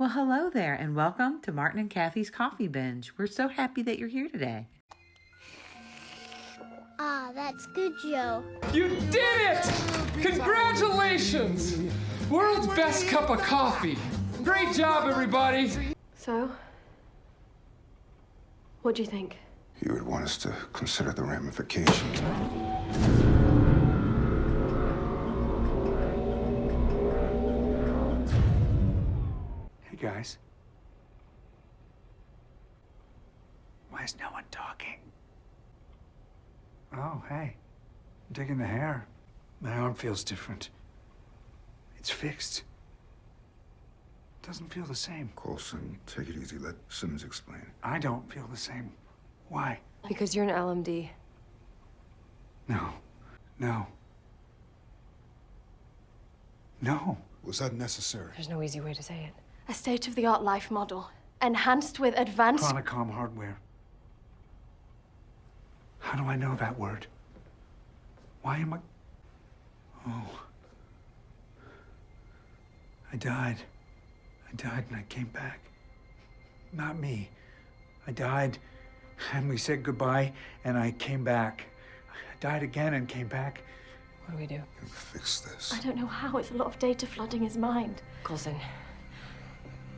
Well, hello there, and welcome to Martin and Kathy's Coffee Binge. We're so happy that you're here today. Ah, that's good, Joe. You did it! Congratulations! World's best cup of coffee. Great job, everybody. So, what do you think? You would want us to consider the ramifications. Hey, guys. Why is no one talking? Oh, hey. I'm digging the hair. My arm feels different. It's fixed. Doesn't feel the same. Coulson, take it easy. Let Simmons explain. I don't feel the same. Why? Because you're an LMD. No. No. No. Was that necessary? There's no easy way to say it. A state-of-the-art life model, enhanced with advanced... Chronicom hardware. How do I know that word? Why am I... Oh. I died and I came back. Not me. I died and we said goodbye and I came back. I died again and came back. What do we do? You fix this. I don't know how. It's a lot of data flooding his mind. Coulson,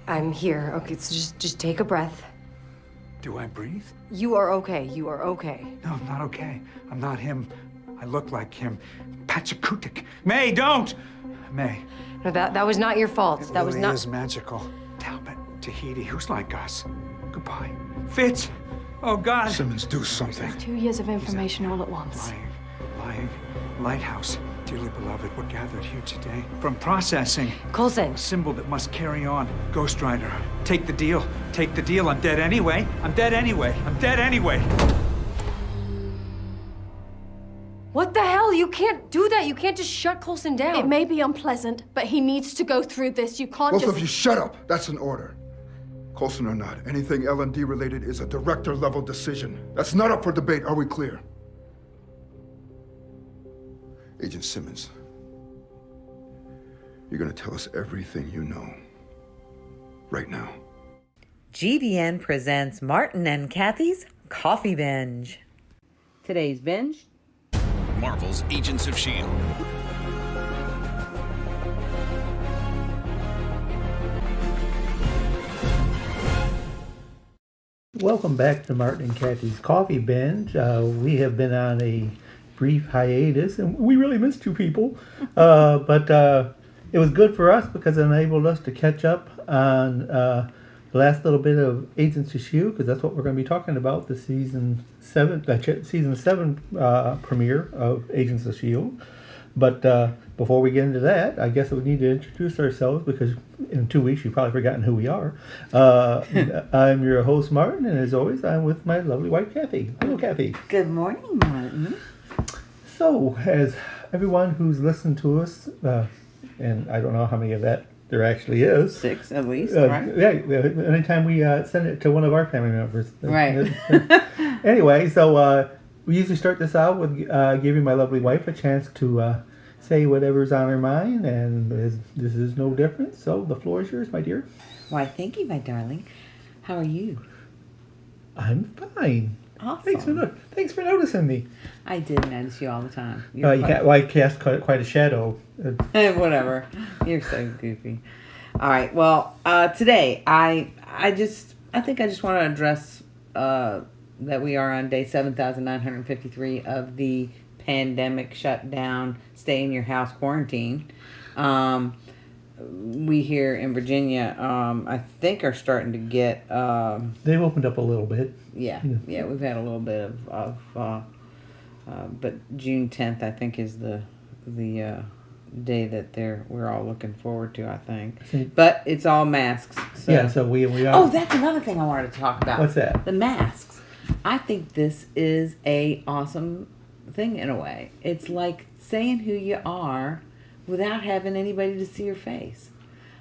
I'm here. Okay, so just take a breath. Do I breathe? You are okay. You are okay. No, I'm not okay. I'm not him. I look like him. Pachakutik. May, don't! May. No, that was not your fault. It That was really not. is magical. Talbot, Tahiti, who's like us? Goodbye. Fitz! Oh, God! Simmons, do something. 2 years of information all at once. Lying. Lighthouse. Dearly beloved, we're gathered here today from processing. Coulson. A symbol that must carry on. Ghost Rider. Take the deal. Take the deal. I'm dead anyway. I'm dead anyway. I'm dead anyway. What the hell? You can't do that. You can't just shut Coulson down. It may be unpleasant, but he needs to go through this. You can't Both just... of you, shut up. That's an order. Coulson or not, anything L&D related is a director-level decision. That's not up for debate. Are we clear? Agent Simmons, you're gonna tell us everything you know. Right now. GVN presents Martin and Kathy's Coffee Binge. Today's binge: Marvel's Agents of S.H.I.E.L.D. Welcome back to Martin and Kathy's Coffee Binge. We have been on a brief hiatus, and we really missed you people. But it was good for us because it enabled us to catch up on the last little bit of Agents of S.H.I.E.L.D., because that's what we're going to be talking about, the season 7 premiere of Agents of S.H.I.E.L.D. But before we get into that, I guess we need to introduce ourselves, because in 2 weeks you've probably forgotten who we are. I'm your host, Martin, and as always, I'm with my lovely wife, Kathy. Hello, Kathy. Good morning, Martin. So, as everyone who's listened to us, and I don't know how many of that there actually is. 6 at least, right? Yeah, anytime we send it to one of our family members. Right. Anyway, so we usually start this out with giving my lovely wife a chance to say whatever's on her mind, and this is no different. So the floor is yours, my dear. Why, thank you, my darling. How are you? I'm fine. Awesome. Thanks for noticing me. I did notice you all the time. I cast quite a shadow. Whatever. You're so goofy. All right. Well, today I think I just want to address that we are on day 7,953 of the pandemic shutdown, stay in your house quarantine. We here in Virginia, I think, are starting to get. They've opened up a little bit. Yeah, we've had a little bit of but June 10th, I think, is the day that we're all looking forward to, I think. But it's all masks. So. Yeah, so we are. Oh, that's another thing I wanted to talk about. What's that? The masks. I think this is a awesome thing in a way. It's like saying who you are without having anybody to see your face.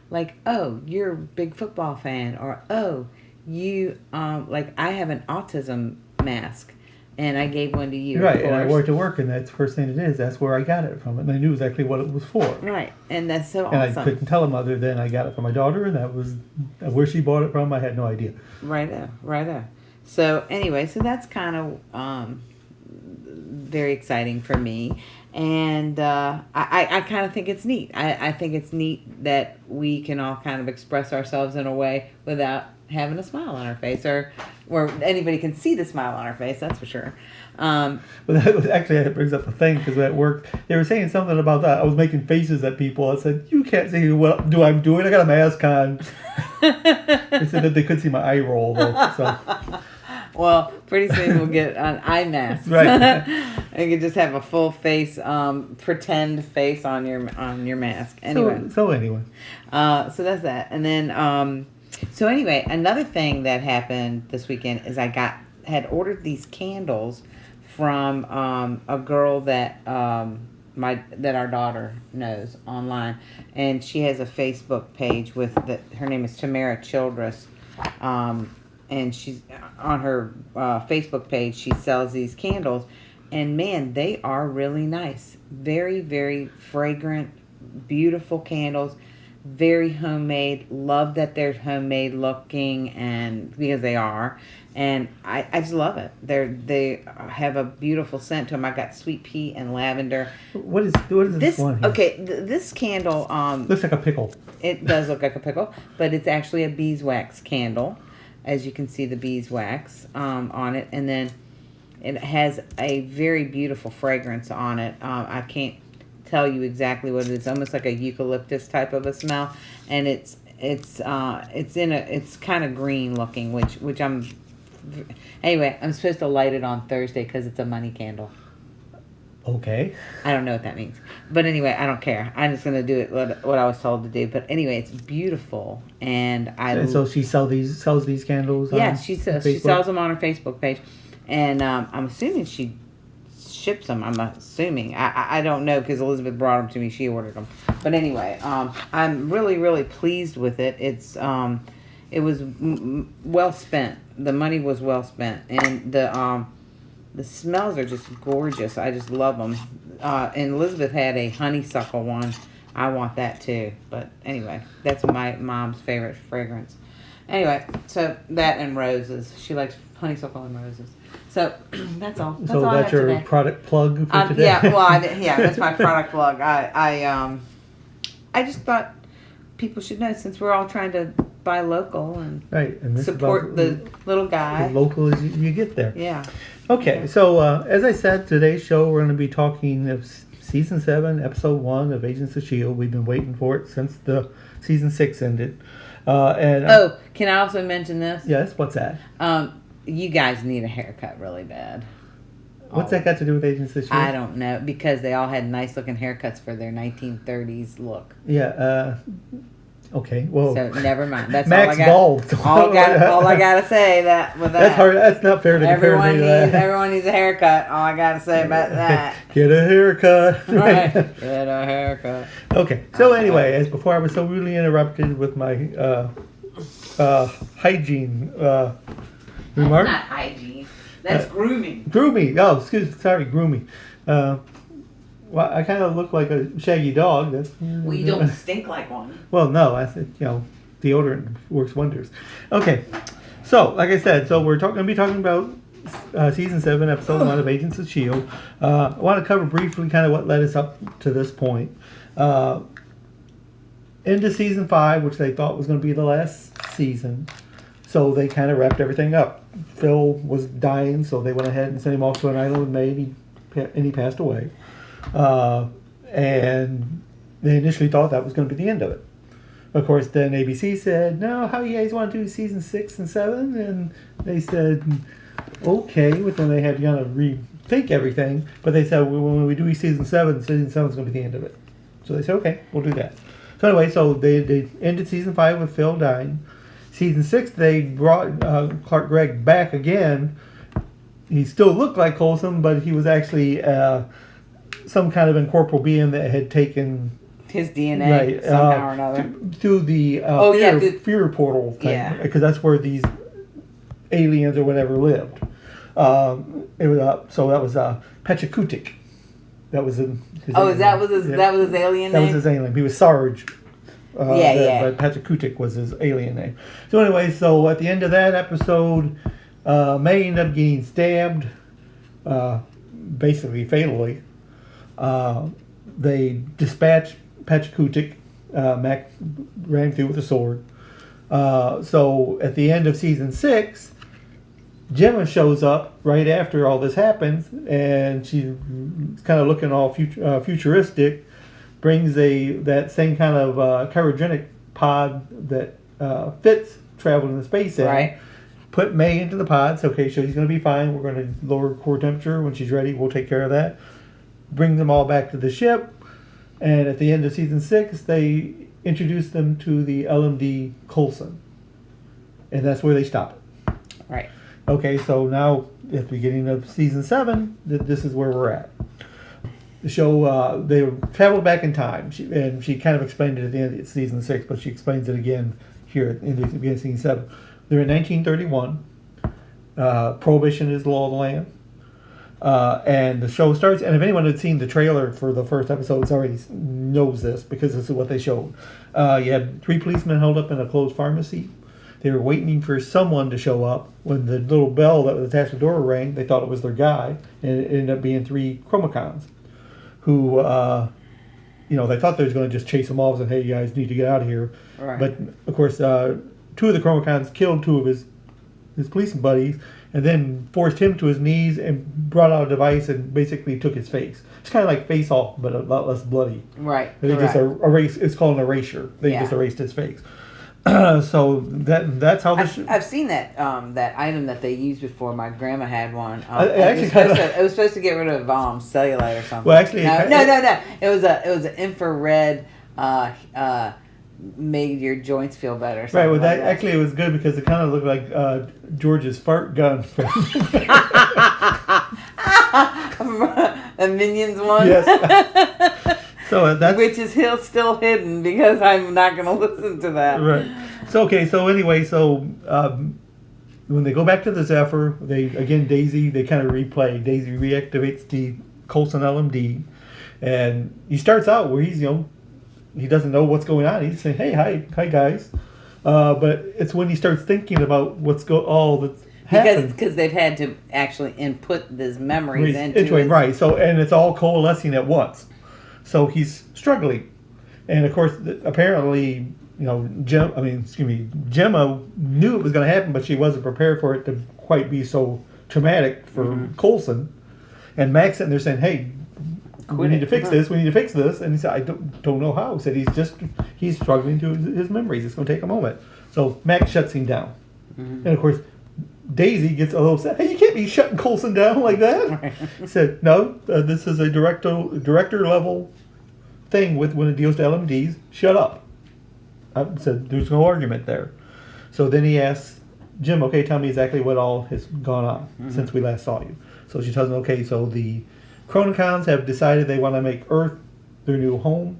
Like, oh, you're a big football fan, or oh, you like I have an autism mask, and I gave one to you. Right, of and I course. worked at work, and that's the first thing it is. That's where I got it from, and I knew exactly what it was for. Right, and that's so And awesome. I couldn't tell him other than I got it from my daughter, and that was where she bought it from. I had no idea. Right there. So anyway, so that's kind of very exciting for me, and I kind of think it's neat. I think it's neat that we can all kind of express ourselves in a way without having a smile on our face, or anybody can see the smile on our face. That's for sure. But that was actually, that brings up a thing, because at work they were saying something about that. I was making faces at people. I said, "You can't see what I'm doing. I got a mask on." They said that they could see my eye roll though. So. Well, pretty soon we'll get an eye mask. Right. And you can just have a full face, pretend face on your mask. Anyway. So anyway. So that's that. And then, so anyway, another thing that happened this weekend is I had ordered these candles from a girl that that our daughter knows online, and she has a Facebook page with her name is Tamara Childress. And she's on her Facebook page, she sells these candles, and man, they are really nice. Very, very fragrant, beautiful candles, very homemade. Love that they're homemade looking, and because they are, and I just love it. They have a beautiful scent to them. I got sweet pea and lavender. What is this one here? Okay, this candle looks like a pickle. It does look like a pickle, but it's actually a beeswax candle. As you can see, the beeswax on it, and then it has a very beautiful fragrance on it. I can't tell you exactly what it is. Almost like a eucalyptus type of a smell, and it's kind of green looking, which I'm. Anyway, I'm supposed to light it on Thursday because it's a money candle. Okay. I don't know what that means. But anyway, I don't care. I'm just going to do it what I was told to do. But anyway, it's beautiful. And so she sells these candles on she Facebook? sells them on her Facebook page. And I'm assuming she ships them. I'm assuming. I don't know because Elizabeth brought them to me. She ordered them. But anyway, I'm really, really pleased with it. It was well spent. The money was well spent. And the smells are just gorgeous. I just love them. And Elizabeth had a honeysuckle one. I want that too. But anyway, that's my mom's favorite fragrance. Anyway, so that and roses. She likes honeysuckle and roses. So that's all. That's all I have your today. product plug for today? Yeah, well, that's my product plug. I just thought people should know, since we're all trying to buy local and and support the little guy. As local as you get there. Yeah. Okay, so as I said, today's show we're going to be talking of Season 7, Episode 1 of Agents of S.H.I.E.L.D. We've been waiting for it since the Season 6 ended. Can I also mention this? Yes, what's that? You guys need a haircut really bad. What's that got to do with Agents of S.H.I.E.L.D.? I don't know, because they all had nice looking haircuts for their 1930s look. Yeah, okay, well. So never mind. That's Max bald. All I gotta say with that. That's hard. That's not fair to everyone compare me to that. Everyone needs a haircut. All I gotta say about that. Get a haircut. Right. Get a haircut. Okay. So anyway, as before, I was so rudely interrupted with my hygiene remark. That's not hygiene. That's grooming. Grooming. Oh, grooming. Well, I kind of look like a shaggy dog. Well, you don't stink like one. Well, no, I think deodorant works wonders. Okay, so like I said, we're going to be talking about Season 7, Episode 1 of Agents of S.H.I.E.L.D. I want to cover briefly kind of what led us up to this point. Into Season 5, which they thought was going to be the last season, so they kind of wrapped everything up. Phil was dying, so they went ahead and sent him off to an island with May, and he passed away. And they initially thought that was going to be the end of it. Of course, then ABC said, "No, how you guys want to do Season 6 and 7?" And they said, "Okay." But then they had to kind of rethink everything. But they said, "When we do Season 7 is going to be the end of it." So they said, "Okay, we'll do that." So anyway, they ended Season 5 with Phil dying. Season 6, they brought Clark Gregg back again. He still looked like Coulson, but he was actually some kind of incorporeal being that had taken his DNA somehow or another through the fear portal thing, because that's where these aliens or whatever lived. It was so that was Pachacootic. That was his Oh, alien that name. was his Yeah. that was his alien That name. was his alien name. He was Sarge. Yeah. But Pachacootic was his alien name. So anyway, so at the end of that episode, May ended up getting stabbed, basically fatally. They dispatched Pachacootic. Mac ran through with a sword. So at the end of season 6, Gemma shows up right after all this happens, and she's kind of looking all futuristic. Brings that same kind of cryogenic pod that Fitz traveled in space in. Right. Put May into the pod. So, okay, so she's going to be fine. We're going to lower core temperature when she's ready. We'll take care of that. Bring them all back to the ship. And at the end of season 6, they introduce them to the LMD Coulson. And that's where they stop it. Right. Okay, so now at the beginning of season 7, this is where we're at. The show, they traveled back in time, and she kind of explained it at the end of season 6, but she explains it again here in the beginning of season 7. They're in 1931. Prohibition is the law of the land. And the show starts, and if anyone had seen the trailer for the first episode, it's already knows this because this is what they showed. You had 3 policemen held up in a closed pharmacy. They were waiting for someone to show up. When the little bell that was attached to the door rang, they thought it was their guy, and it ended up being 3 chromacons who, they thought they was going to just chase them off and say, hey, you guys need to get out of here. Right. But, of course, 2 of the chromacons killed 2 of his police buddies and then forced him to his knees and brought out a device and basically took his face. It's kind of like Face Off, but a lot less bloody. Right. They just erased. It's called an erasure. They just erased his face. So that's how I've seen that that item that they used before. My grandma had one. It was supposed to get rid of cellulite or something. Well, actually, no. It was an infrared. Made your joints feel better. Right. Well, that actually it was good because it kind of looked like George's fart gun. The Minions one. Yes. So that's which is still hidden because I'm not going to listen to that. Right. So anyway, when they go back to the Zephyr, they kind of replay. Daisy reactivates the Coulson LMD, and he starts out where he's he doesn't know what's going on. He's saying, "Hey, hi guys," but it's when he starts thinking about all that's happened because they've had to actually input these memories into it. Right. So and it's all coalescing at once. So he's struggling, and of course, apparently, Gemma knew it was going to happen, but she wasn't prepared for it to quite be so traumatic for Coulson. And Mac's sitting there saying, "Hey, we need to fix this. We need to fix this." And he said, "I don't know how." He said, he's struggling through his memories. It's going to take a moment. So Mac shuts him down, and of course, Daisy gets a little upset. Hey, you can't be shutting Coulson down like that. He said, "No, this is a director level thing when it deals to LMDs. Shut up." I said, "There's no argument there." So then he asks Jim, "Okay, tell me exactly what all has gone on since we last saw you." So she tells him, "Okay, so the Chronicons have decided they want to make Earth their new home,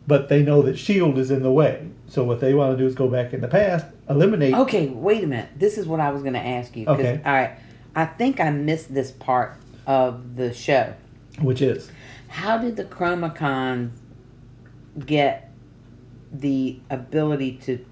but they know that S.H.I.E.L.D. is in the way. So what they want to do is go back in the past, eliminate..." Okay, wait a minute. This is what I was going to ask you. Okay. All right. I think I missed this part of the show. Which is? How did the Chromacons get the ability to...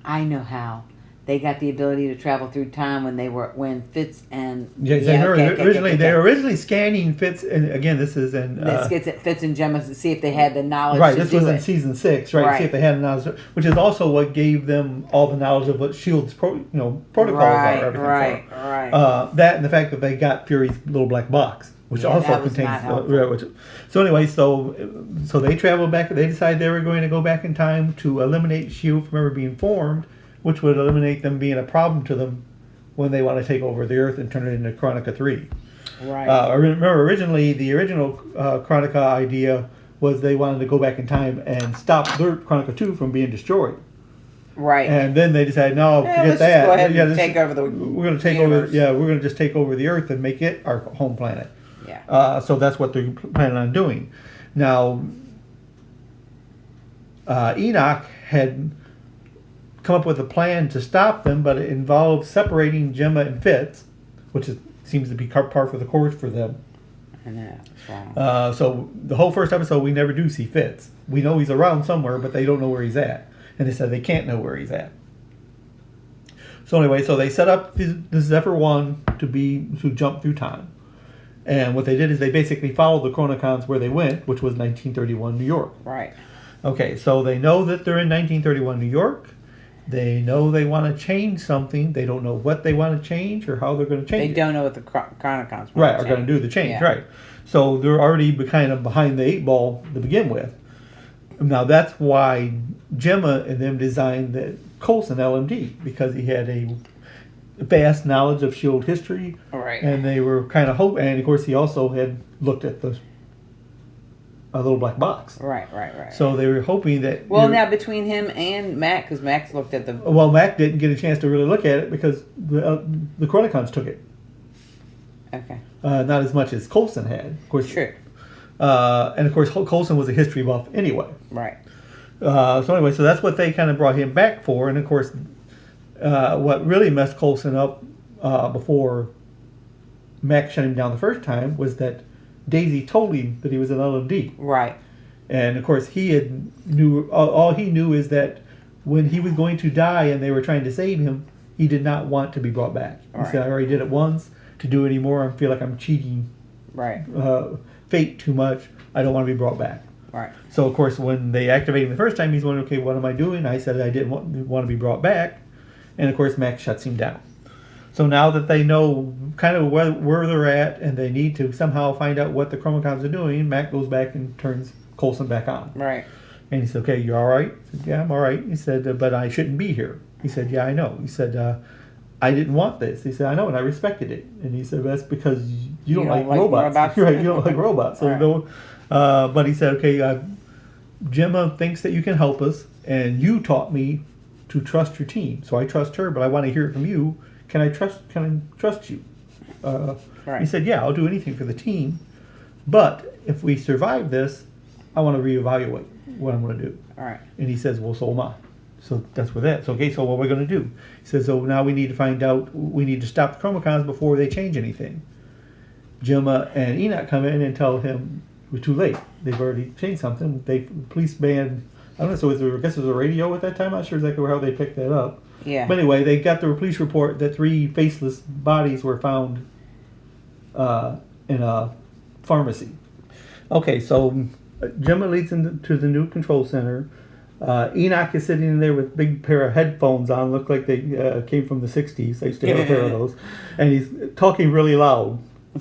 I know how. They got the ability to travel through time when Fitz and... They were originally scanning Fitz, and again, this is in... Fitz and Gemma to see if they had the knowledge right, to this do was it. in season 6, right? See if they had the knowledge, which is also what gave them all the knowledge of what S.H.I.E.L.D.'s protocols are. Right. That and the fact that they got Fury's little black box, which also contains... so anyway, so they traveled back, they decided they were going to go back in time to eliminate S.H.I.E.L.D. from ever being formed, which would eliminate them being a problem to them when they want to take over the Earth and turn it into Chronica 3. Right. I remember the original Chronica idea was they wanted to go back in time and stop their Chronica 2 from being destroyed. Right. And then they decided, no, forget that. Go ahead and take over the We're going to take universe. over. Yeah, we're going to just take over the Earth and make it our home planet. Yeah. So that's what they're planning on doing. Now, Enoch had come up with a plan to stop them, but it involves separating Gemma and Fitz, which seems to be par for the course for them. I know. It's wrong. So the whole first episode, we never do see Fitz. We know he's around somewhere, but they don't know where he's at. And they said they can't know where he's at. So anyway, so they set up this Zephyr 1 to jump through time. And what they did is they basically followed the Chronicons where they went, which was 1931 New York. Right. Okay, so they know that they're in 1931 New York. They know they want to change something. They don't know what they want to change or how they're going to change it. They don't know what the Chronicons are going to do the change, yeah. right. So they're already kind of behind the 8 ball to begin with. Now that's why Gemma and them designed the Coulson LMD, because he had a vast knowledge of S.H.I.E.L.D. history. Right. And they were kind of and of course he also had looked at a little black box. Right. So they were hoping that... Well, now between him and Mac, because Mac's looked at the... Well, Mac didn't get a chance to really look at it because the Chronicons took it. Okay. Not as much as Coulson had. Of course. True. And of course, Coulson was a history buff anyway. Right. So anyway, so that's what they kind of brought him back for. And of course, what really messed Coulson up before Mac shut him down the first time was that Daisy told him that he was an LMD. Right. And of course, all he knew is that when he was going to die and they were trying to save him, he did not want to be brought back. He said, I already did it once. To do it anymore, I feel like I'm cheating fate too much. I don't want to be brought back. Right. So, of course, when they activated him the first time, he's wondering, okay, what am I doing? I said I didn't want to be brought back. And, of course, Max shuts him down. So now that they know kind of where they're at and they need to somehow find out what the Chronicons are doing, Mac goes back and turns Coulson back on. Right. And he said, okay, you all right? He said, yeah, I'm all right. He said, but I shouldn't be here. He said, yeah, I know. He said, I didn't want this. He said, I know, and I respected it. And he said, that's because you don't like robots. Right, you don't like robots. So right. But he said, okay, Gemma thinks that you can help us, and you taught me to trust your team. So I trust her, but I want to hear it from you. Can I trust you? Right. He said, yeah, I'll do anything for the team. But if we survive this, I want to reevaluate what I'm going to do. All right. And he says, well, so am I. So that's where that. So, okay, so what we're going to do? He says, so now we need to find out, we need to stop the Chromicons before they change anything. Gemma and Enoch come in and tell him it was too late. They've already changed something. Police banned, I don't know, so I guess it was a radio at that time. I'm not sure exactly how they picked that up. Yeah. But anyway, they got the police report that 3 faceless bodies were found in a pharmacy. Okay, so Gemma leads into the new control center. Enoch is sitting in there with a big pair of headphones on, look like they came from the 60s. I used to have a pair of those. And he's talking really loud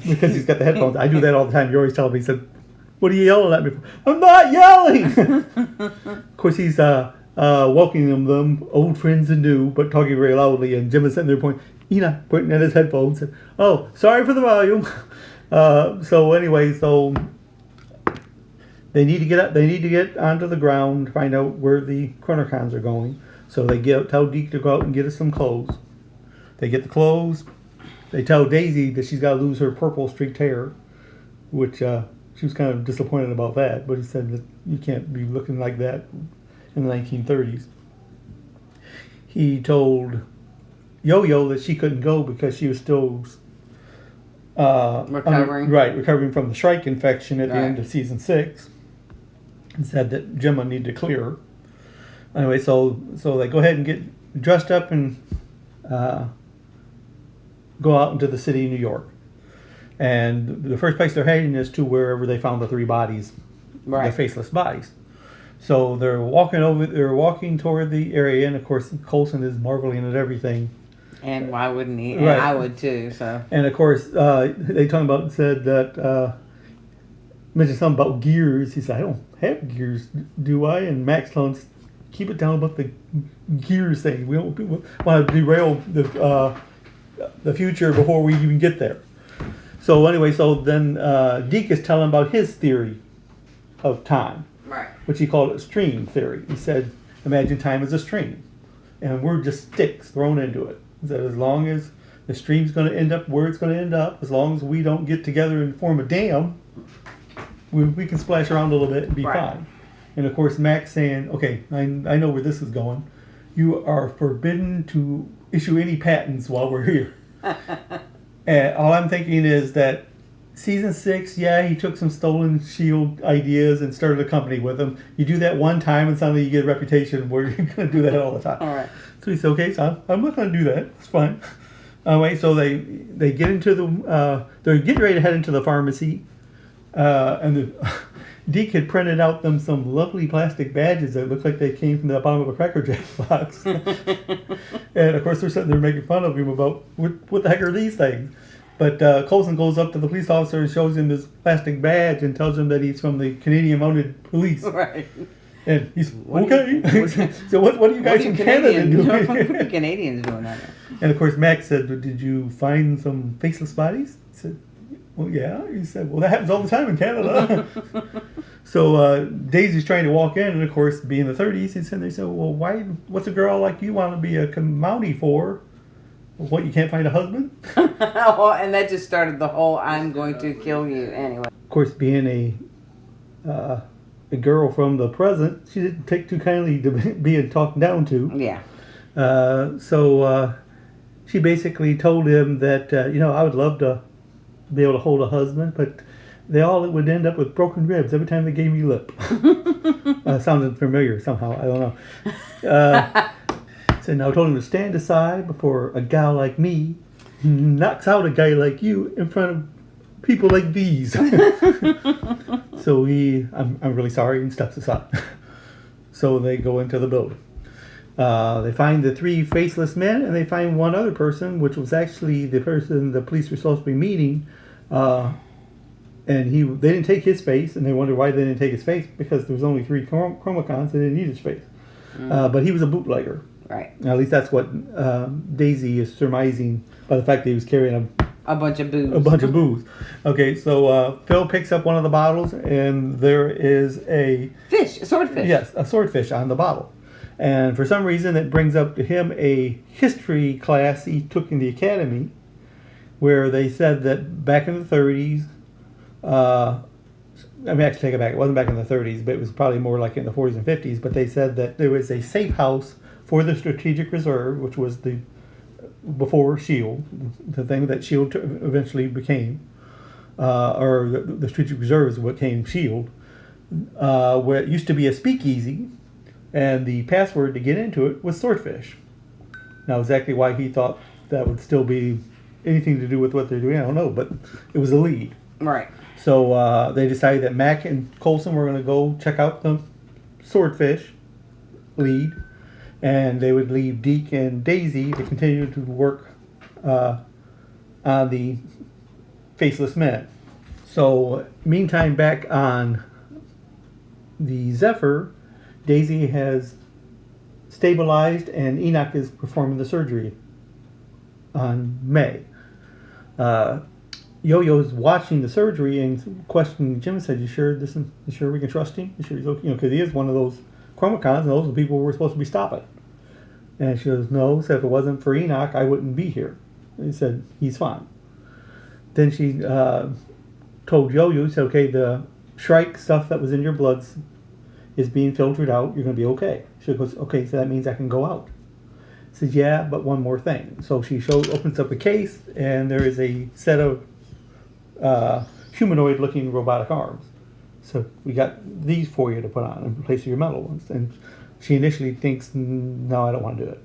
because he's got the headphones. I do that all the time. You always tell me, he said, what are you yelling at me for? I'm not yelling! Of course, he's welcoming them, old friends and new, but talking very loudly. And Jim is sitting there pointing at his headphones. And, oh, sorry for the volume. So anyway, they need to get up. They need to get onto the ground to find out where the Chronicons are going. So they tell Geek to go out and get us some clothes. They get the clothes. They tell Daisy that she's got to lose her purple streaked hair, which she was kind of disappointed about that. But he said that you can't be looking like that in the 1930s. He told Yo-Yo that she couldn't go because she was still recovering from the Shrike infection at the end of season 6. And said that Gemma needed to clear her. Anyway, so they go ahead and get dressed up and go out into the city of New York. And the first place they're heading is to wherever they found the 3 bodies, the faceless bodies. So they're walking toward the area, and of course Coulson is marveling at everything. And why wouldn't he? And I would too. So. And of course they said that mentioned something about gears. He said, I don't have gears, do I? And Max telling him, keep it down about the gears thing. We don't want to derail the future before we even get there. So anyway, then Geek is telling about his theory of time, which he called stream theory. He said, imagine time as a stream, and we're just sticks thrown into it. He said, as long as the stream's going to end up where it's going to end up, as long as we don't get together and form a dam, we can splash around a little bit and be fine. And of course, Max saying, okay, I know where this is going. you are forbidden to issue any patents while we're here. And all I'm thinking is that season 6, yeah, he took some stolen S.H.I.E.L.D. ideas and started a company with them. You do that one time and suddenly you get a reputation where you're going to do that all the time. All right. So he said, okay, so I'm not going to do that. It's fine. Anyway, so they get into the, they're getting ready to head into the pharmacy. And Deke had printed out them some lovely plastic badges that looked like they came from the bottom of a Cracker Jack box. And of course they're sitting there making fun of him about, what the heck are these things? But Coulson goes up to the police officer and shows him this plastic badge and tells him that he's from the Canadian Mounted Police. Right. And he's, okay. So what are you guys in Canada doing? What are Canadians doing out there? And of course Max said, did you find some faceless bodies? He said, well, yeah. He said, well, that happens all the time in Canada. So Daisy's trying to walk in, and of course, being the 30s, he's sitting there saying, well, what's a girl like you want to be a Mountie for? What, you can't find a husband? Oh, and that just started the whole I'm going to kill you anyway. Of course, being a girl from the present, she didn't take too kindly to being talked down to. Yeah. So she basically told him that, I would love to be able to hold a husband, but it would end up with broken ribs every time they gave me lip. Sounded familiar somehow, I don't know. So now I told him to stand aside before a gal like me knocks out a guy like you in front of people like these. So I'm really sorry, and steps aside. So they go into the building. They find the 3 faceless men, and they find one other person, which was actually the person the police were supposed to be meeting. And they didn't take his face, and they wondered why they didn't take his face, because there was only 3 chromacons, they didn't need his face. But he was a bootlegger. Right. At least that's what Daisy is surmising by the fact that he was carrying a bunch of booze. A bunch of booze. Okay, so Phil picks up one of the bottles, and there is a swordfish. Yes, a swordfish on the bottle. And for some reason, it brings up to him a history class he took in the academy, where they said that back in the 30s, actually take it back, it wasn't back in the 30s, but it was probably more like in the 40s and 50s, but they said that there was a safe house for the Strategic Reserve, which was before S.H.I.E.L.D., the thing that S.H.I.E.L.D. eventually became, or the Strategic Reserve is what became S.H.I.E.L.D., where it used to be a speakeasy, and the password to get into it was swordfish. Now, exactly why he thought that would still be anything to do with what they're doing, I don't know, but it was a lead. Right. So they decided that Mac and Coulson were going to go check out the swordfish lead, and they would leave Deke and Daisy to continue to work on the faceless men. So, meantime, back on the Zephyr, Daisy has stabilized, and Enoch is performing the surgery on May. Yo-Yo's watching the surgery and questioning Jim and said, you sure we can trust him? You sure he's okay? Because he is one of those chromacons, and those are the people we're supposed to be stopping. And she goes, no, said if it wasn't for Enoch, I wouldn't be here. And he said, he's fine. Then she told Yo-Yo, said, okay, the Shrike stuff that was in your bloods is being filtered out. You're going to be okay. She goes, okay, so that means I can go out. Says, yeah, but one more thing. So she opens up a case, and there is a set of humanoid-looking robotic arms. So we got these for you to put on in place of your metal ones. And she initially thinks, no, I don't want to do it.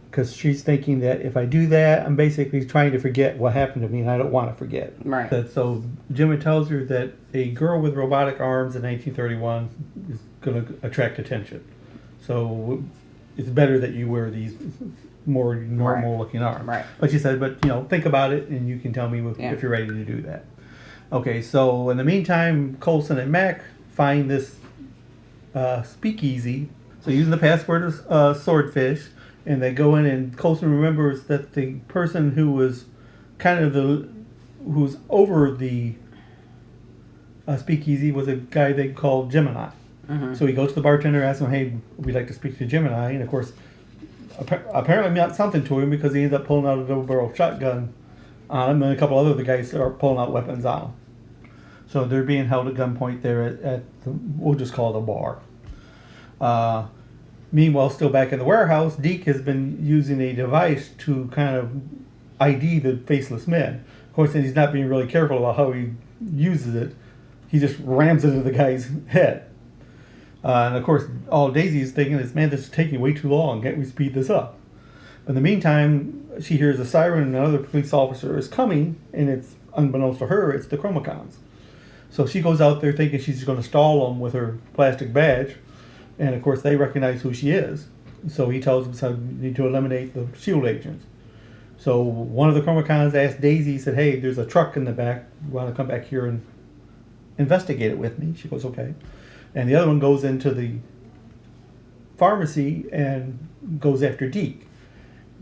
Because she's thinking that if I do that, I'm basically trying to forget what happened to me, and I don't want to forget. Right. So Jimmy tells her that a girl with robotic arms in 1931 is going to attract attention. So it's better that you wear these more normal-looking arms. Right. But she said, think about it, and you can tell me if you're ready to do that. Okay, so in the meantime, Coulson and Mac find this speakeasy. So using the password of Swordfish, and they go in, and Coulson remembers that the person who was who's over the speakeasy was a guy they called Gemini. Mm-hmm. So he goes to the bartender, asks him, hey, we'd like to speak to Gemini. And of course, apparently meant something to him, because he ends up pulling out a double-barrel shotgun on him, and a couple other guys are pulling out weapons on him. So they're being held at gunpoint there at we'll just call it a bar. Meanwhile, still back in the warehouse, Deke has been using a device to kind of ID the faceless men. Of course, he's not being really careful about how he uses it. He just rams it into the guy's head. And of course, all Daisy is thinking is, man, this is taking way too long. Can't we speed this up? In the meantime, she hears a siren and another police officer is coming, and it's, unbeknownst to her, it's the Chromacons. So she goes out there thinking she's going to stall them with her plastic badge. And of course, they recognize who she is. So he tells them, so you need to eliminate the SHIELD agents. So one of the Chromacons asked Daisy, said, hey, there's a truck in the back. You want to come back here and investigate it with me? She goes, okay. And the other one goes into the pharmacy and goes after Deke.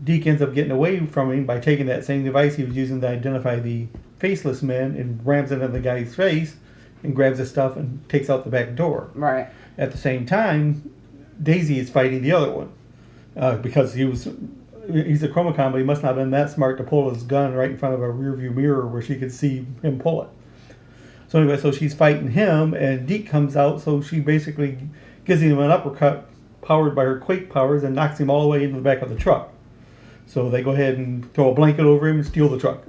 Deke ends up getting away from him by taking that same device he was using to identify the faceless men and rams it into the guy's face and grabs his stuff and takes out the back door. Right. At the same time, Daisy is fighting the other one because he's a Chromacon, but he must not have been that smart to pull his gun right in front of a rearview mirror where she could see him pull it. So anyway, so she's fighting him, and Deke comes out, so she basically gives him an uppercut powered by her quake powers and knocks him all the way into the back of the truck. So they go ahead and throw a blanket over him and steal the truck.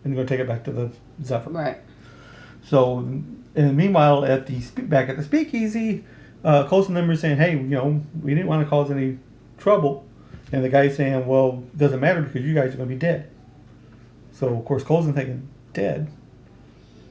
And they're going to take it back to the Zephyr. Right. So, and meanwhile, back at the speakeasy, Coulson and them are saying, hey, we didn't want to cause any trouble. And the guy's saying, well, it doesn't matter because you guys are going to be dead. So, of course, Coulson thinking, dead?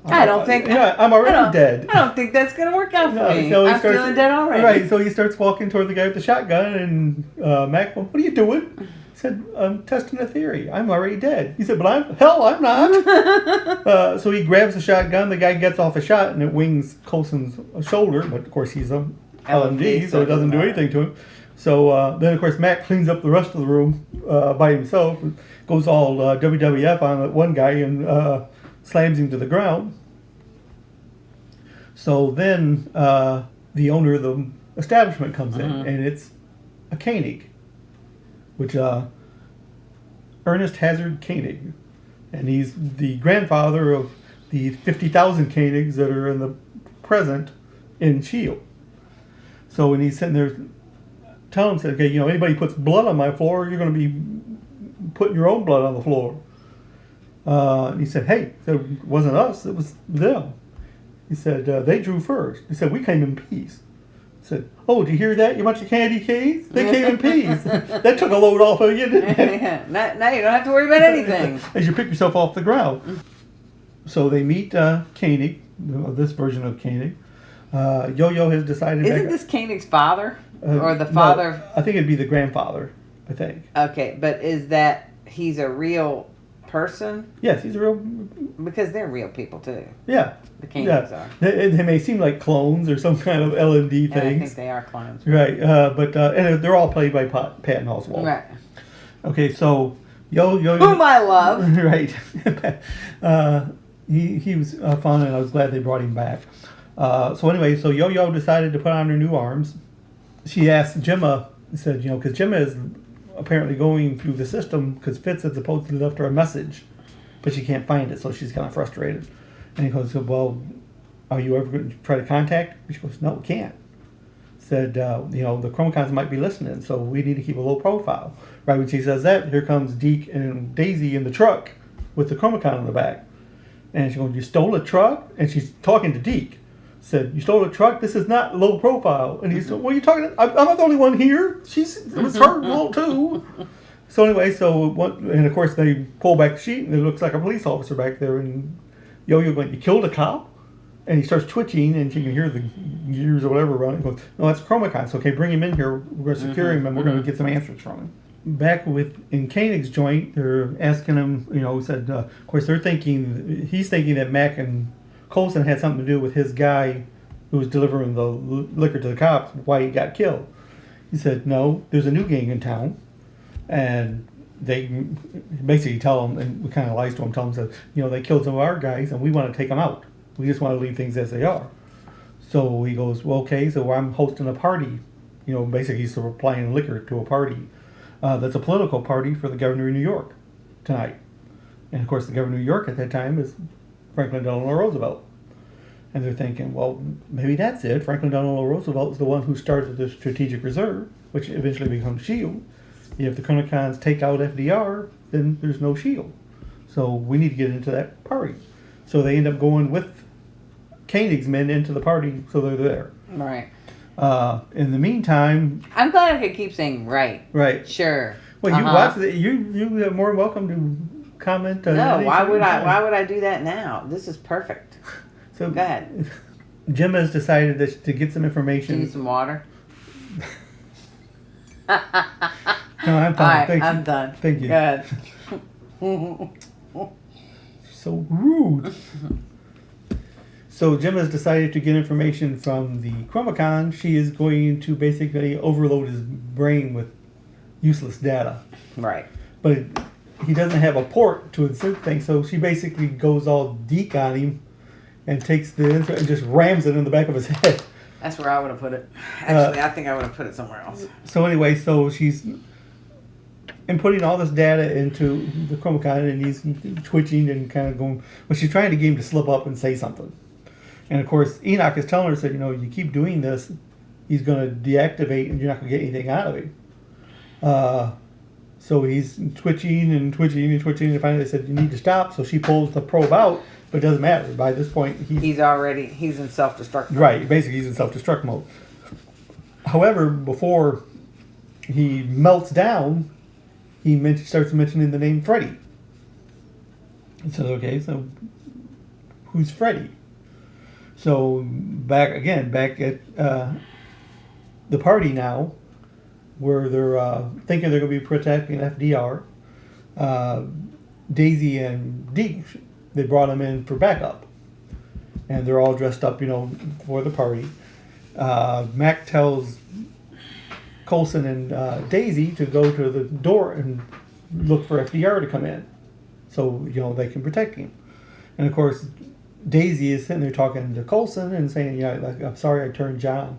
I don't think... I'm already dead. I don't think that's going to work out for me. So I'm feeling dead already. Right, so he starts walking toward the guy with the shotgun, and Mac, well, what are you doing? He said, I'm testing a theory. I'm already dead. He said, but I'm not. So he grabs the shotgun. The guy gets off a shot, and it wings Coulson's shoulder. But, of course, he's a LMD, so it doesn't do anything to him. So then, of course, Mac cleans up the rest of the room by himself. Goes all WWF on that one guy and slams him to the ground. So then the owner of the establishment comes in, and it's a Koenig, which Ernest Hazard Koenig. And he's the grandfather of the 50,000 Koenigs that are in the present in S.H.I.E.L.D. So when he's sitting there telling him, said, okay, anybody puts blood on my floor, you're going to be putting your own blood on the floor. And he said, hey, it wasn't us, it was them. He said, they drew first. He said, we came in peace. He said, oh, did you hear that, you bunch of candy canes? They came in peace. That took a load off of you, didn't it? Yeah. Now you don't have to worry about anything. As you pick yourself off the ground. So they meet Koenig, this version of Koenig. Yo-Yo has decided... Isn't this Koenig's father? Or the father? No, I think it'd be the grandfather, I think. Okay, but is that he's a real person? Yes, he's a real... Because they're real people, too. Yeah. The Koenigs are. They may seem like clones or some kind of LMD things. I think they are clones. Right, but and they're all played by Patton Oswalt. Right. Okay, so Yo-Yo... Whom I love. Right. He was fun, and I was glad they brought him back. So anyway, so Yo-Yo decided to put on her new arms. She asked Gemma, said, because Gemma is apparently going through the system because Fitz had supposedly left her a message, but she can't find it, so she's kind of frustrated. And he goes, well, are you ever going to try to contact her? She goes, no, we can't. Said, the Chromacons might be listening, so we need to keep a low profile. Right when she says that, here comes Deke and Daisy in the truck with the Chromacon in the back. And she goes, you stole a truck? And she's talking to Deke. Said, you stole a truck? This is not low profile. And he said, what are you talking about? I'm not the only one here. It was her fault too. So anyway, and of course they pull back the sheet and it looks like a police officer back there. And Yo-Yo going, you killed a cop? And he starts twitching and she can hear the gears or whatever running. He goes, no, that's Chromacon. So okay, bring him in here. We're going to secure him and we're going to get some answers from him. Back in Koenig's joint, they're asking him, said, of course he's thinking that Mac and Coulson had something to do with his guy who was delivering the liquor to the cops, why he got killed. He said, no, there's a new gang in town. And they basically tell him, and we kind of lies to him, tell him, they killed some of our guys and we want to take them out. We just want to leave things as they are. So he goes, well, okay, so I'm hosting a party. Basically he's supplying liquor to a party. That's a political party for the governor of New York tonight. And of course the governor of New York at that time is Franklin Delano Roosevelt. And they're thinking, well, maybe that's it. Franklin Delano Roosevelt is the one who started the Strategic Reserve. which eventually becomes S.H.I.E.L.D. If the Chronicons take out FDR, then there's no S.H.I.E.L.D. So we need to get into that party. So they end up going with Koenig's men into the party, so they're there. Right. In the meantime, I'm glad I could keep saying right. right. Sure. Well, you watch it. You are more welcome to comment. No, why would I? Why would I do that now? This is perfect. So go ahead. Jim has decided that to get some information. Do you need some water? No, I'm fine. All right, Thank you. I'm done. Thank you. Go ahead. So rude. So Jim has decided to get information from the Chromicon. She is going to basically overload his brain with useless data. Right. But he doesn't have a port to insert things, so she basically goes all Geek on him and takes the insert and just rams it in the back of his head. That's where I would have put it. Actually, I think I would have put it somewhere else. So anyway, so she's inputting all this data into the Chromicon, and he's twitching and kind of going, but she's trying to get him to slip up and say something. And of course, Enoch is telling her, said, you keep doing this, he's going to deactivate and you're not going to get anything out of him. So he's twitching and twitching and twitching, and finally they said, you need to stop. So she pulls the probe out, but it doesn't matter. By this point, he's in self-destruct mode. Right, basically he's in self-destruct mode. However, before he melts down, he starts mentioning the name Freddy. And so, okay, so who's Freddy? So back at the party now, where they're thinking they're going to be protecting FDR. Daisy and Deke, they brought them in for backup. And they're all dressed up, for the party. Mac tells Coulson and Daisy to go to the door and look for FDR to come in. So, they can protect him. And of course, Daisy is sitting there talking to Coulson and saying, I'm sorry I turned John,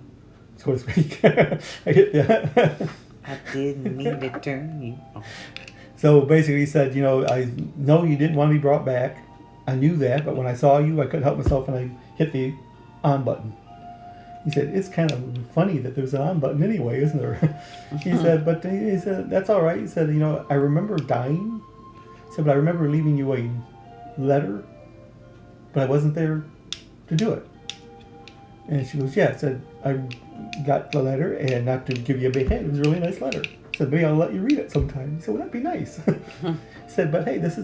so to speak. I didn't mean to turn you on. So basically he said, I know you didn't want to be brought back. I knew that, but when I saw you, I couldn't help myself and I hit the on button. He said, it's kind of funny that there's an on button anyway, isn't there? He said, that's all right. He said, I remember dying. He said, but I remember leaving you a letter, but I wasn't there to do it. And she goes, yeah. I said, I got the letter, and not to give you a big hint, it was a really nice letter. I said, maybe I'll let you read it sometime. He said, well, that'd be nice. He said, but hey, this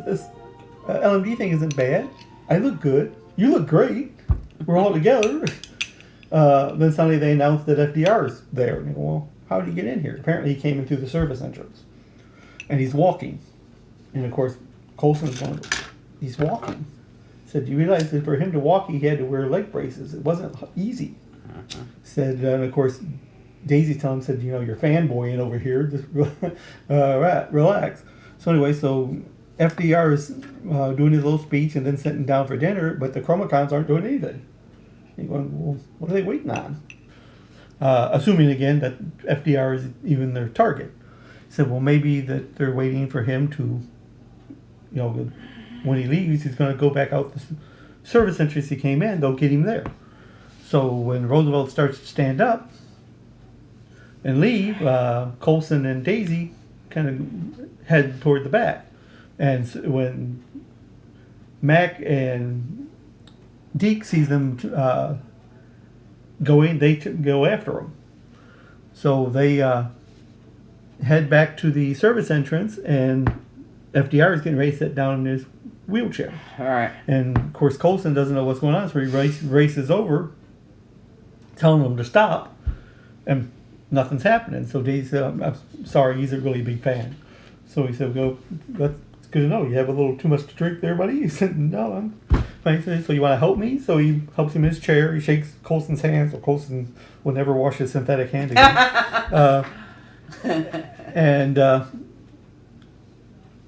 LMD thing isn't bad. I look good. You look great. We're all together. Then suddenly they announced that FDR is there. And they go, well, how did he get in here? Apparently he came in through the service entrance. And he's walking. And of course, Coulson's going, he's walking. He said, you realize that for him to walk, he had to wear leg braces. It wasn't easy. Said, and of course, Daisy telling him, said, you're fanboying over here. Just relax. So anyway, so FDR is doing his little speech and then sitting down for dinner, but the Chromicons aren't doing anything. You're going, well, what are they waiting on? Assuming again that FDR is even their target. He said, well, maybe that they're waiting for him to, when he leaves, he's going to go back out the service entrance he came in. They'll get him there. So when Roosevelt starts to stand up and leave, Coulson and Daisy kind of head toward the back. And when Mac and Deke sees them going, they go after them. So they head back to the service entrance, and FDR is getting ready to sit down in his wheelchair. All right. And of course, Coulson doesn't know what's going on, so he races over, telling them to stop, and nothing's happening. So Daisy said, I'm sorry, he's a really big fan. So he said, that's good to know. You have a little too much to drink there, buddy? He said, no, I'm fine. He said, so you want to help me? So he helps him in his chair. He shakes Coulson's hand, so Coulson will never wash his synthetic hand again. And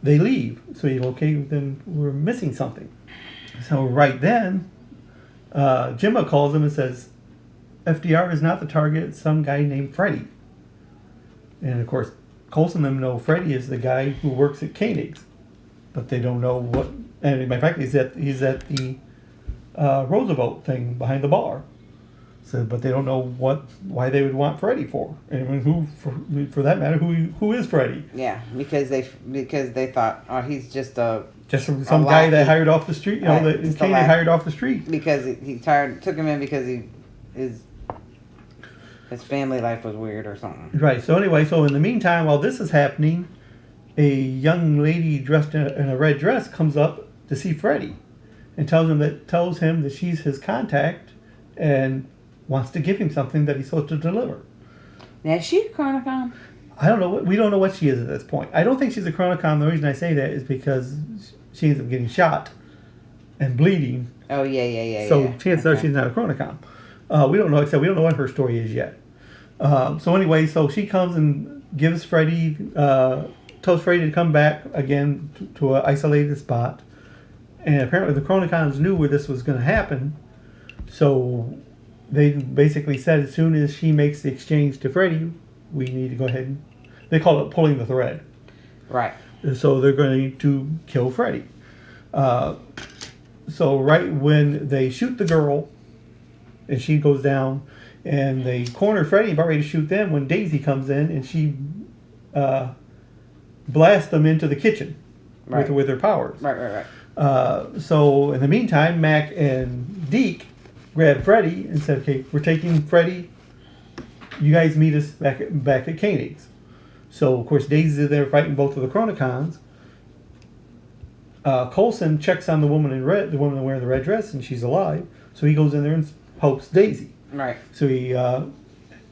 they leave. So you go, okay, then we're missing something. So right then, Jimma calls him and says, FDR is not the target, it's some guy named Freddy. And of course, Coulson and them know Freddy is the guy who works at Koenig's, but they don't know what. And in fact, he's at the Roosevelt thing behind the bar. So, but they don't know why they would want Freddy for. And for that matter, who is Freddy? Yeah, because they thought, oh, he's just some guy they hired off the street. You know, Right, that Kane hired off the street because he took him in because his family life was weird or something. Right. So anyway, in the meantime, while this is happening, a young lady dressed in a red dress comes up to see Freddy, and tells him that she's his contact, and wants to give him something that he's supposed to deliver. Now, is she a Chronicom? I don't know. We don't know what she is at this point. I don't think she's a Chronicom. The reason I say that is because she ends up getting shot and bleeding. Oh, yeah. So chances are she's not a Chronicom. We don't know, except we don't know what her story is yet. So anyway, so she comes and gives Freddy, tells Freddy to come back again to an isolated spot. And apparently the Chronicons knew where this was going to happen. So they basically said as soon as she makes the exchange to Freddy, we need to go ahead and... They call it pulling the thread. Right. So they're going to kill Freddy. So right when they shoot the girl, and she goes down, and they corner Freddy about ready to shoot them, when Daisy comes in and she blasts them into the kitchen with her powers. Right. So in the meantime, Mac and Deke grabbed Freddy and said, okay, we're taking Freddy. You guys meet us back at Koenig's. So, of course, Daisy's there fighting both of the Chronicons. Coulson checks on the woman in red, the woman wearing the red dress, and she's alive. So he goes in there and helps Daisy. Right. So he, and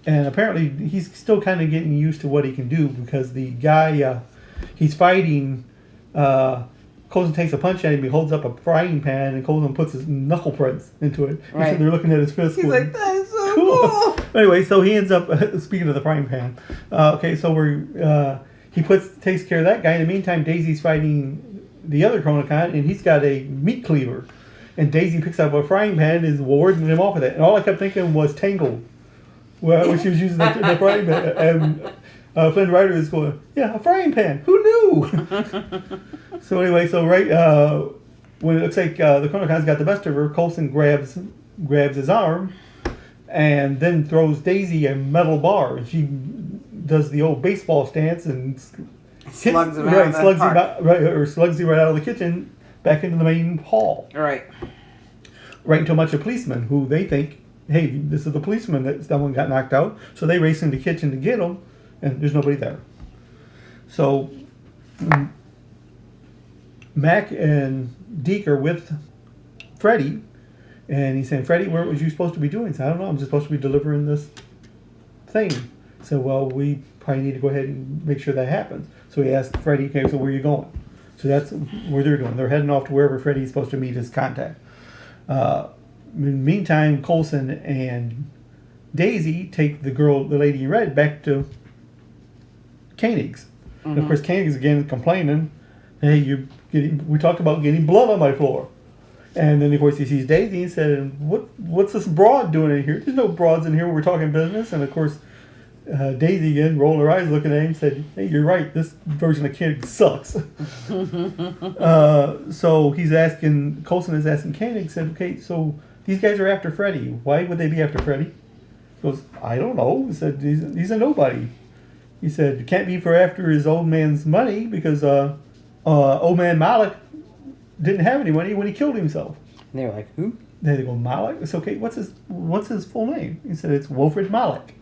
apparently he's still kind of getting used to what he can do, because the guy he's fighting, Coulson takes a punch at him, he holds up a frying pan, and Coulson puts his knuckle prints into it. Right. So they're looking at his fist. He's like, that is so cool. Anyway, so he ends up, speaking of the frying pan, okay, so he takes care of that guy. In the meantime, Daisy's fighting the other Chronicon, and he's got a meat cleaver. And Daisy picks up a frying pan and is warding him off with it. And all I kept thinking was Tangled, when she was using the frying pan. And Flynn Rider is going, yeah, a frying pan. Who knew? So anyway, when it looks like the Chronicons got the best of her, Coulson grabs his arm and then throws Daisy a metal bar. And she does the old baseball stance and slugs him out slugs him right out of the kitchen back into the main hall. Right. Right into a bunch of policemen who they think, hey, this is the policeman that someone got knocked out. So they race into the kitchen to get him, and there's nobody there. So Mac and Deke are with Freddy, and he's saying, Freddy, what was you supposed to be doing? He said, I don't know, I'm just supposed to be delivering this thing. So, well, we probably need to go ahead and make sure that happens. So he asked Freddy, okay, so where are you going? So that's where they're doing. They're heading off to wherever Freddy's supposed to meet his contact. In the meantime, Coulson and Daisy take the lady in red, back to Koenig's. Mm-hmm. And of course, Koenig's again complaining, hey, we talked about getting blood on my floor. And then, of course, he sees Daisy and said, what's this broad doing in here? There's no broads in here when we're talking business. And, of course, Daisy again, rolling her eyes, looking at him, said, hey, you're right, this version of Koenig sucks. So he's asking, Coulson is asking Koenig, said, okay, so these guys are after Freddy. Why would they be after Freddy? He goes, I don't know. He said, he's a nobody. He said, it can't be for after his old man's money, because old man Malik didn't have any money when he killed himself. And they were like, who? They go, Malik? It's okay, what's his full name? He said, it's Wilfred Malik.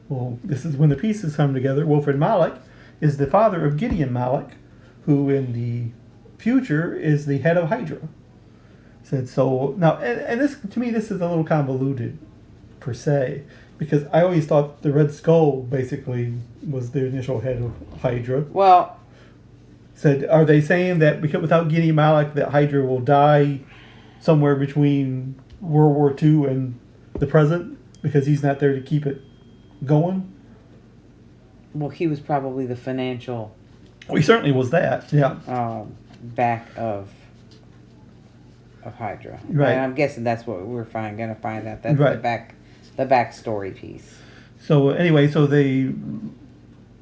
Well, this is when the pieces come together. Wilfred Malik is the father of Gideon Malik, who in the future is the head of Hydra. Said so now, and this, to me, this is a little convoluted per se, because I always thought the Red Skull basically was the initial head of Hydra. Well, said, are they saying that because without Gideon Malik, that Hydra will die somewhere between World War II and the present, because he's not there to keep it going? Well, he was probably the financial. Well, he certainly was that. Yeah. Back of Hydra. Right. And I'm guessing that's what we're going to find out. That's right. the backstory piece. So anyway, so they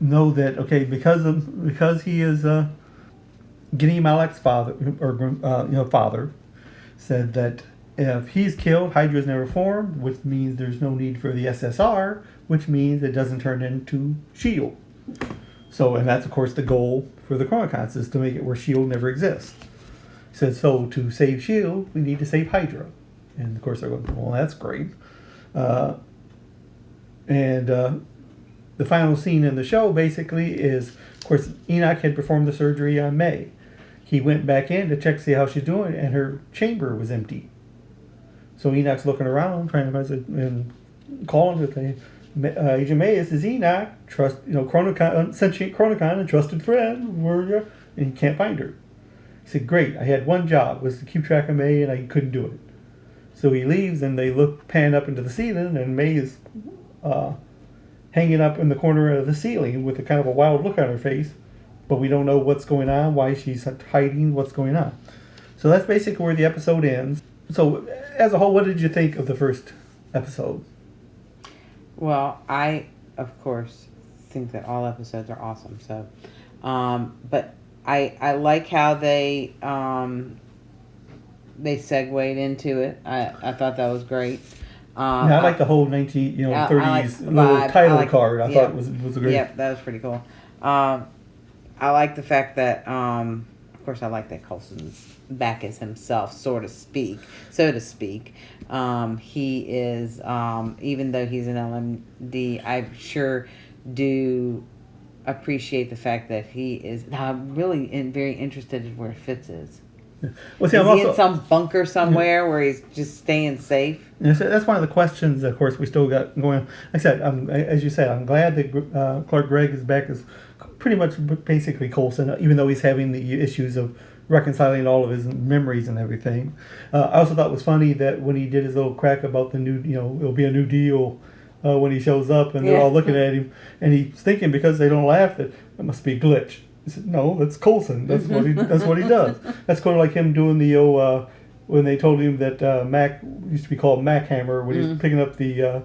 know that, okay, because he is Gideon Malik's father, or father, said that If he's killed, Hydra's never formed, which means there's no need for the SSR, which means it doesn't turn into S.H.I.E.L.D. So, and that's of course the goal for the Chronicons, is to make it where S.H.I.E.L.D. never exists. He said, so to save S.H.I.E.L.D., we need to save Hydra. And of course they're going, well, that's great. The final scene in the show basically is, of course, Enoch had performed the surgery on May. He went back in to check to see how she's doing, and her chamber was empty. So Enoch's looking around, trying to find and calling to say, Agent May, this is Enoch, Chronicon, sentient Chronicon, and trusted friend, where are you? And he can't find her. He said, great, I had one job, was to keep track of May, and I couldn't do it. So he leaves, and they pan up into the ceiling, and May is hanging up in the corner of the ceiling with a kind of a wild look on her face, but we don't know what's going on, why she's hiding, what's going on. So that's basically where the episode ends. So, as a whole, what did you think of the first episode? Well, I, of course, think that all episodes are awesome. So, but I like how they segued into it. I thought that was great. I like the whole 30s little title card. I thought it was great. Yep, that was pretty cool. I like the fact that, of course, I like that Coulson's back as himself, so to speak. He is, even though he's an LMD, I sure do appreciate the fact that he is. Now, I'm really very interested in where Fitz is. Well, see, is he in some bunker somewhere where he's just staying safe? Yeah, so that's one of the questions, of course, we still got going. Like I said, as you said, I'm glad that Clark Gregg is back as pretty much basically Coulson, even though he's having the issues of reconciling all of his memories and everything. I also thought it was funny that when he did his little crack about the new, it'll be a new deal when he shows up, and they're all looking at him, and he's thinking, because they don't laugh, that it must be a glitch. He said, no, that's Coulson. That's what he does. That's kind of like him doing the when they told him that Mac used to be called Mac Hammer, when he was picking up the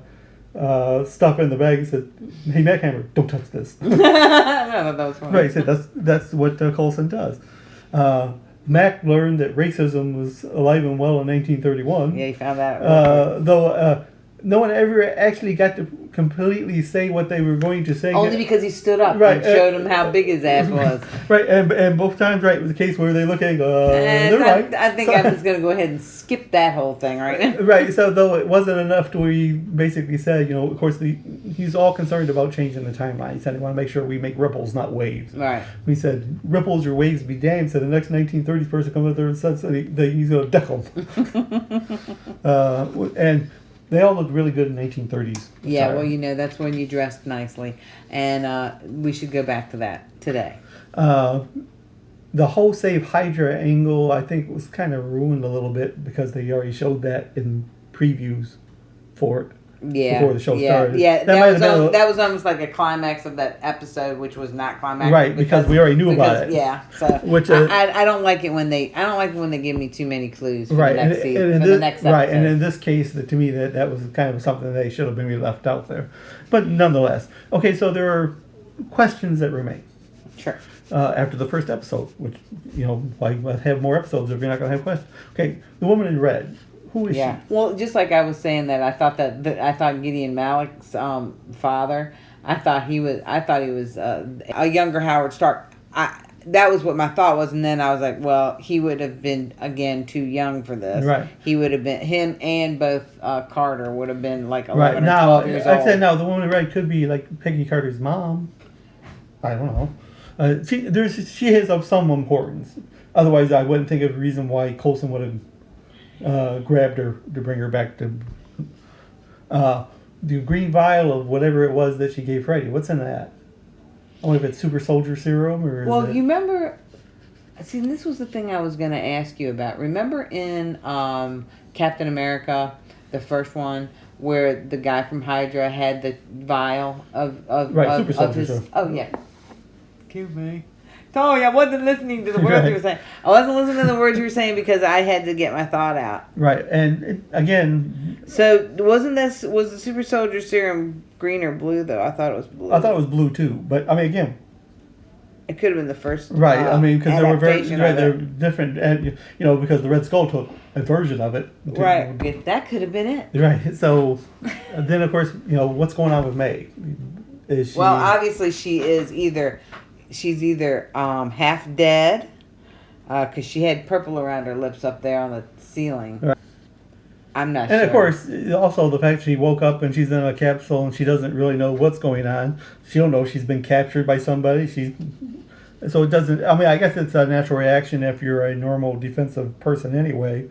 stuff in the bag. He said, "Hey, Mac Hammer, don't touch this." I thought that was funny. Right. He said that's what Coulson does. Mac learned that racism was alive and well in 1931. Yeah, he found that. Though no one ever actually got to completely say what they were going to say. Only because he stood up and showed him how big his ass was. Right, and both times, right, it was a case where they look at it and go, they're right. I think I'm just going to go ahead and skip that whole thing right now. Right, so though it wasn't enough to where he basically said, of course, he's all concerned about changing the timeline. He said, I want to make sure we make ripples, not waves. Right. He said, ripples or waves be damned. So the next 1930s person comes up there and says that he's going to deck them. And they all looked really good in 1930s. Yeah, attire. Well, that's when you dressed nicely. And we should go back to that today. The whole Save Hydra angle, I think, was kind of ruined a little bit because they already showed that in previews for it. Yeah, before the show started. Yeah, that was almost like a climax of that episode, which was not climax. Right, because we already knew about it. Yeah, so which I don't like it when they give me too many clues for the next season, for the next episode. Right, and in this case, to me, that was kind of something they should have been left out there. But nonetheless, okay, so there are questions that remain. Sure. After the first episode, which why have more episodes if you're not going to have questions? Okay, the woman in red. Who is she? Well, just like I was saying that I thought Gideon Malik's father. I thought he was a younger Howard Stark. That was what my thought was, and then I was like, well, he would have been again too young for this. Right. He would have been him and both Carter would have been like 11 or 12 years old. I said now the woman in red could be like Peggy Carter's mom. I don't know. She is of some importance. Otherwise, I wouldn't think of a reason why Coulson would have grabbed her to bring her back to the green vial of whatever it was that she gave Freddy. What's in that? I wonder if it's super soldier serum or. You remember? See, this was the thing I was going to ask you about. Remember in Captain America, the first one, where the guy from Hydra had the vial of super soldier his. serum. Oh yeah. Excuse me. Sorry, I wasn't listening to the words you were saying. I wasn't listening to the words you were saying because I had to get my thought out. Right, and again. So was the super soldier serum green or blue though? I thought it was blue. I thought it was blue too, but I mean again. It could have been the first. Right. I mean, because there were adaptation of they're it. different, and you know, because the Red Skull took a version of it. Right. That could have been it. Right. So then, of course, you know what's going on with May. Is she? Well, obviously, she's either half dead, because she had purple around her lips up there on the ceiling. Right. I'm not sure. And of course, also the fact she woke up and she's in a capsule and she doesn't really know what's going on. She don't know she's been captured by somebody. So it doesn't. I mean, I guess it's a natural reaction if you're a normal defensive person anyway,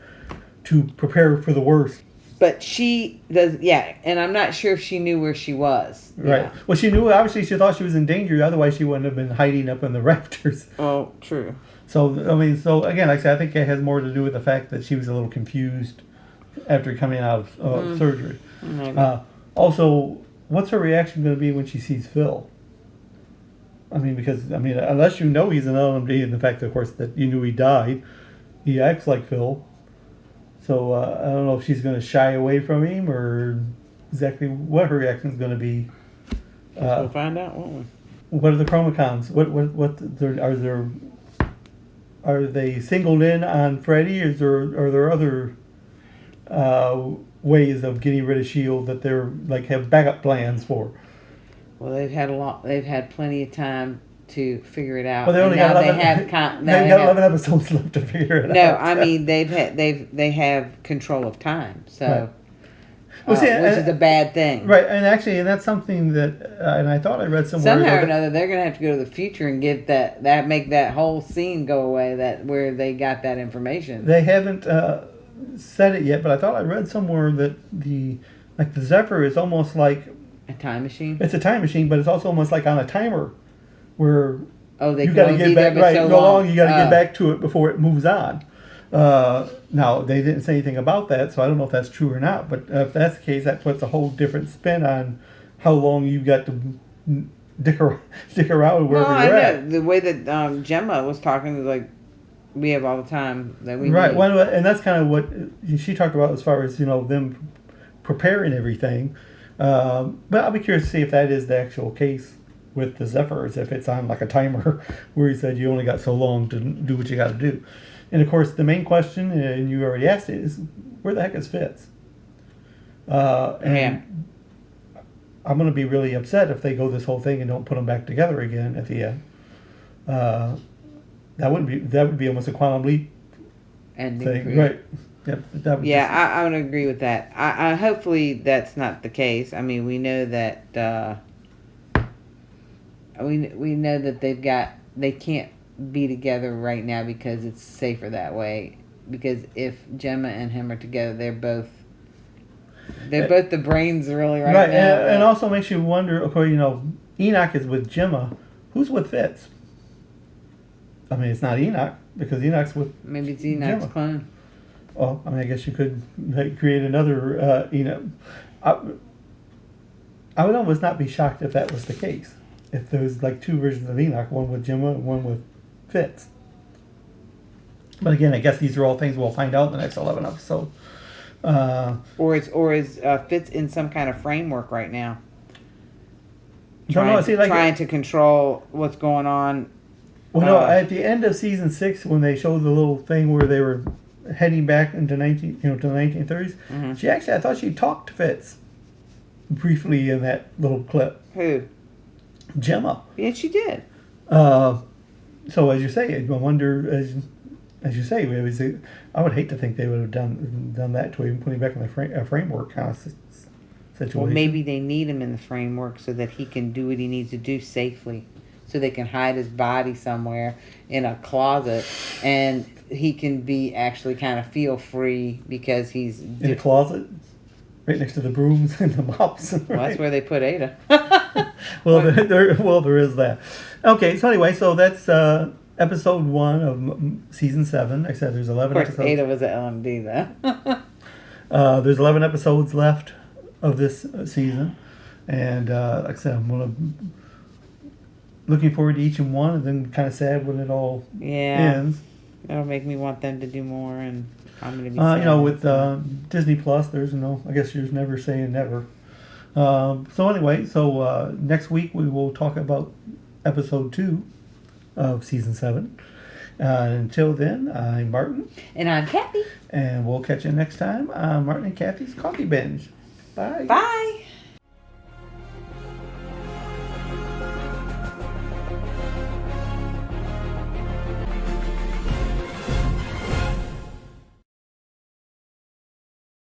to prepare for the worst. But she does, yeah. And I'm not sure if she knew where she was. Right. Yeah. Well, she knew. Obviously, she thought she was in danger. Otherwise, she wouldn't have been hiding up in the rafters. Oh, true. So I mean, so again, like I said, I think it has more to do with the fact that she was a little confused after coming out of surgery. Also, what's her reaction going to be when she sees Phil? I mean, because unless you know he's an LMD, and the fact, of course, that you knew he died, he acts like Phil. So I don't know if she's going to shy away from him or exactly what her reaction is going to be. We'll find out, won't we? What are the chromocons? Are they singled in on Freddy, or are there other ways of getting rid of S.H.I.E.L.D. that they're like have backup plans for? Well, they've had plenty of time to figure it out. Well, they only got 11, they got 11 episodes left to figure it out. No, I mean they have control of time, so right. Well, see, which is a bad thing, right? And actually, and that's something that, and I thought I read somewhere. Somehow or another, they're going to have to go to the future and get that make that whole scene go away. That where they got that information. They haven't said it yet, but I thought I read somewhere that the Zephyr is almost like a time machine. It's a time machine, but it's also almost like on a timer, where you got to get back. Right, so long. You got to get back to it before it moves on. Now, they didn't say anything about that, so I don't know if that's true or not. But if that's the case, that puts a whole different spin on how long you got to stick around wherever you're at. The way that Gemma was talking is like, we have all the time that we right. need. Well, and that's kind of what she talked about as far as, them preparing everything. But I'll be curious to see if that is the actual case with the Zephyrs, if it's on like a timer where he said you only got so long to do what you got to do. And of course, the main question, and you already asked it, is where the heck is Fitz? And I'm going to be really upset if they go this whole thing and don't put them back together again at the end. That would be almost a quantum leap ending thing, right? Yep. I would agree with that. I hopefully that's not the case. I mean, we know that we know that they can't be together right now because it's safer that way. Because if Gemma and him are together, they're both the brains really right now. And also makes you wonder. Okay, Enoch is with Gemma. Who's with Fitz? I mean, it's not Enoch because Enoch's with. Maybe it's Enoch's Gemma. clone. Well, I mean, I guess you could create another Enoch. I would almost not be shocked if that was the case. If there was like two versions of Enoch, one with Gemma and one with Fitz. But again, I guess these are all things we'll find out in the next 11 episodes. Or is Fitz in some kind of framework right now? Trying to control what's going on. Well, no. At the end of season 6, when they showed the little thing where they were heading back into to the 1930s, I thought she talked to Fitz briefly in that little clip. Who? Gemma. Yeah, she did. So as you say, I wonder, as you say, I would hate to think they would have done that to him, putting him back in the framework kind of situation. Well, maybe they need him in the framework so that he can do what he needs to do safely. So they can hide his body somewhere in a closet, and he can be actually kind of feel free because he's in a closet, right next to the brooms and the mops. Right? Well, that's where they put Ada. there is that. Okay, so anyway, so that's episode 1 of season 7. Like I said, there's 11 episodes. Of course, Ada was an LMD, though. There's 11 episodes left of this season. And like I said, I'm looking forward to each and one, and then kind of sad when it all ends. That'll make me want them to do more, and I'm going to be sad. With Disney Plus, there's I guess you're never saying never. So anyway, next week we will talk about episode 2 of season 7. Until then, I'm Martin. And I'm Kathy. And we'll catch you next time on Martin and Kathy's Coffee Binge. Bye. Bye.